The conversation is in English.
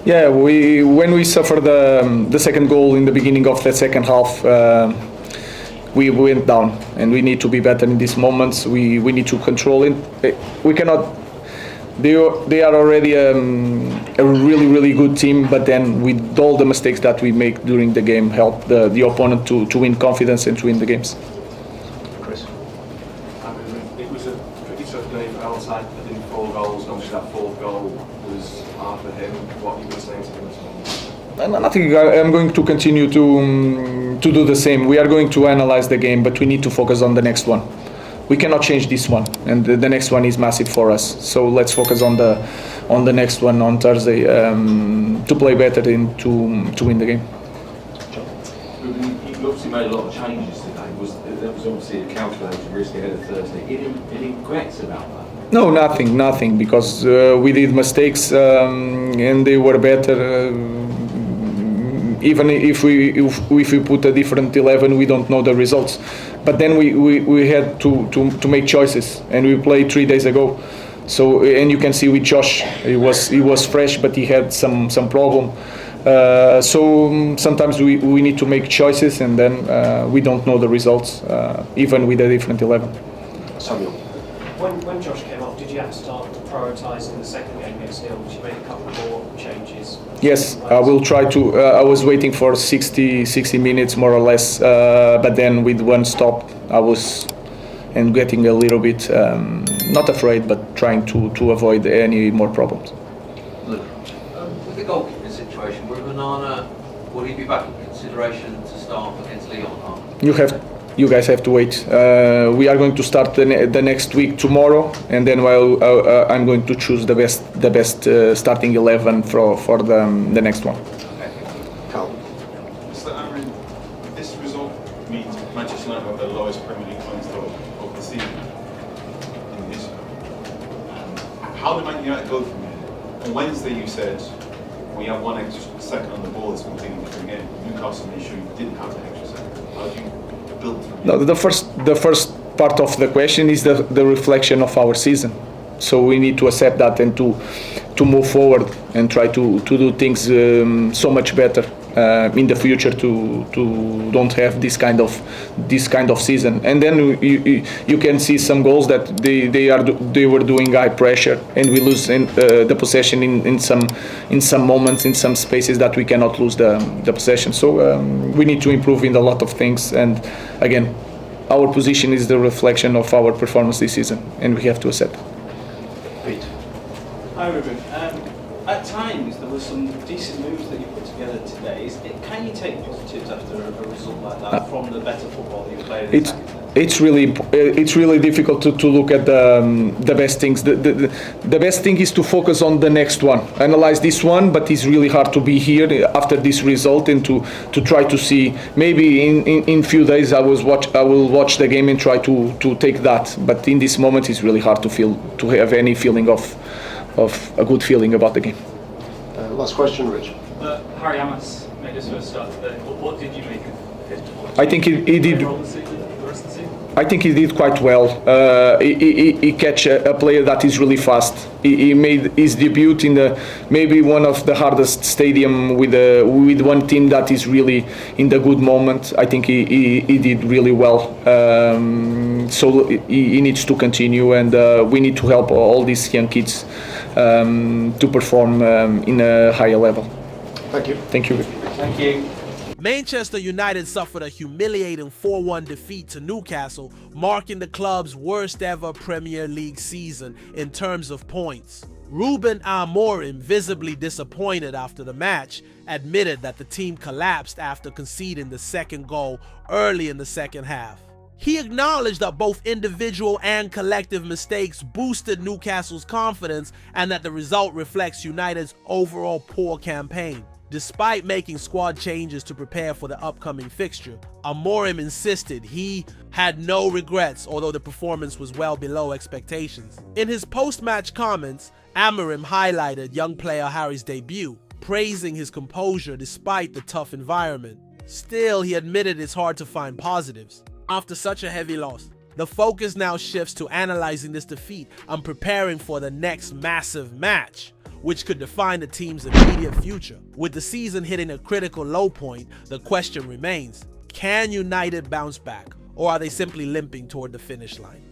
Yeah, when we suffered the second goal in the beginning of the second half, we went down, and we need to be better in these moments. We need to control it. We cannot. They are already a really good team, but then with all the mistakes that we make during the game, help the opponent to win confidence and to win the games. Chris. It was a pretty tough game for outside. I think 4 goals, and obviously that fourth goal was half of him. What you were saying to him as well? I think I'm going to continue to do the same. We are going to analyze the game, but we need to focus on the next one. We cannot change this one, and the next one is massive for us. So let's focus on the next one on Thursday to play better and to win the game. Ruben, you obviously made a lot of changes today. That was obviously a calculated risk ahead of Thursday. Any regrets about that? No, nothing, because we did mistakes and they were better. Even if we put a different 11, we don't know the results. But then we had to make choices, and we played 3 days ago. So, and you can see with Josh, he was fresh, but he had some problem. So sometimes we need to make choices, and then we don't know the results, even with a different 11. Samuel. When Josh came off, did you have to start prioritising the second game against Lille? Did you make a couple more changes? Yes, I will try to. I was waiting for 60 minutes more or less, but then with one stop, I was getting a little bit not afraid, but trying to avoid any more problems. Look, with the goalkeeping situation, will he be back in consideration to start against Lyon? You guys have to wait. We are going to start the next week tomorrow, and then I'm going to choose the best starting 11 for the next one. Carl. Mr. Amorim, this result means Manchester United have the lowest Premier League points of the season in history. How did Man United go from here? On Wednesday you said we have one extra second on the ball, it's a completely different game. Newcastle made sure you didn't have the extra second. How do you build from here? No, the first part of the question is the reflection of our season. So we need to accept that and to move forward and try to do things so much better in the future to don't have this kind of season. And then you can see some goals that they were doing high pressure, and we lose the possession in some moments, in some spaces that we cannot lose the possession. So we need to improve in a lot of things, and again, our position is the reflection of our performance this season, and we have to accept. Pete. Hi Ruben. At times there were some decent moves that you put together today. Can you take positives after a result like that from the better football that you played? It's really difficult to look at the best things. The best thing is to focus on the next one, analyze this one, but it's really hard to be here after this result and to try to see. Maybe in few days I will watch the game and try to take that. But in this moment it's really hard to have any feeling of a good feeling about the game. Last question, Rich. Harry Amos made his first start today. What did you make of his performance? I think he did. The rest of the season? I think he did quite well. He catch a player that is really fast. He made his debut in maybe one of the hardest stadium with one team that is really in the good moment. I think he did really well. So he needs to continue, and we need to help all these young kids to perform in a higher level. Thank you. Thank you. Thank you. Manchester United suffered a humiliating 4-1 defeat to Newcastle, marking the club's worst ever Premier League season in terms of points. Ruben Amorim, visibly disappointed after the match, admitted that the team collapsed after conceding the second goal early in the second half. He acknowledged that both individual and collective mistakes boosted Newcastle's confidence and that the result reflects United's overall poor campaign. Despite making squad changes to prepare for the upcoming fixture, Amorim insisted he had no regrets, although the performance was well below expectations. In his post-match comments, Amorim highlighted young player Harry's debut, praising his composure despite the tough environment. Still, he admitted it's hard to find positives. After such a heavy loss, the focus now shifts to analyzing this defeat and preparing for the next massive match. which could define the team's immediate future. With the season hitting a critical low point, the question remains, can United bounce back, or are they simply limping toward the finish line?